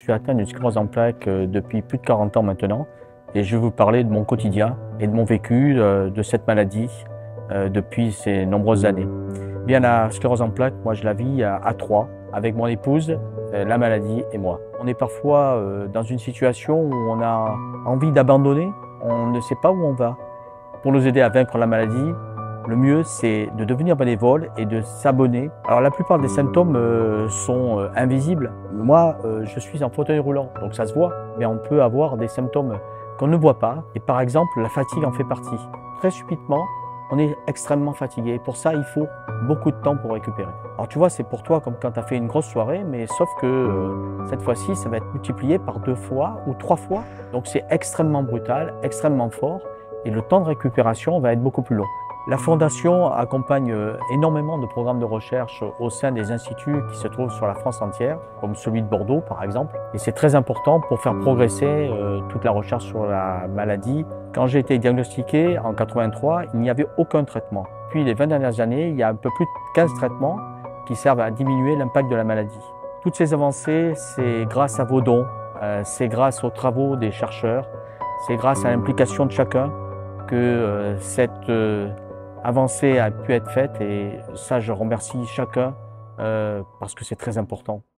Je suis atteint d'une sclérose en plaques depuis plus de 40 ans maintenant et je vais vous parler de mon quotidien et de mon vécu de cette maladie depuis ces nombreuses années. Bien, la sclérose en plaques, moi je la vis à trois, avec mon épouse, la maladie et moi. On est parfois dans une situation où on a envie d'abandonner, on ne sait pas où on va. Pour nous aider à vaincre la maladie, le mieux c'est de devenir bénévole et de s'abonner. Alors la plupart des symptômes sont invisibles. Moi, je suis en fauteuil roulant, donc ça se voit, mais on peut avoir des symptômes qu'on ne voit pas. Et par exemple, la fatigue en fait partie. Très subitement, on est extrêmement fatigué. Pour ça, il faut beaucoup de temps pour récupérer. Alors tu vois, c'est pour toi comme quand tu as fait une grosse soirée, mais sauf que cette fois-ci, ça va être multiplié par 2 fois ou 3 fois. Donc c'est extrêmement brutal, extrêmement fort, et le temps de récupération va être beaucoup plus long. La Fondation accompagne énormément de programmes de recherche au sein des instituts qui se trouvent sur la France entière, comme celui de Bordeaux par exemple. Et c'est très important pour faire progresser toute la recherche sur la maladie. Quand j'ai été diagnostiqué en 83, il n'y avait aucun traitement. Puis les 20 dernières années, il y a un peu plus de 15 traitements qui servent à diminuer l'impact de la maladie. Toutes ces avancées, c'est grâce à vos dons, c'est grâce aux travaux des chercheurs, c'est grâce à l'implication de chacun que cette avancée a pu être faite, et ça je remercie chacun parce que c'est très important.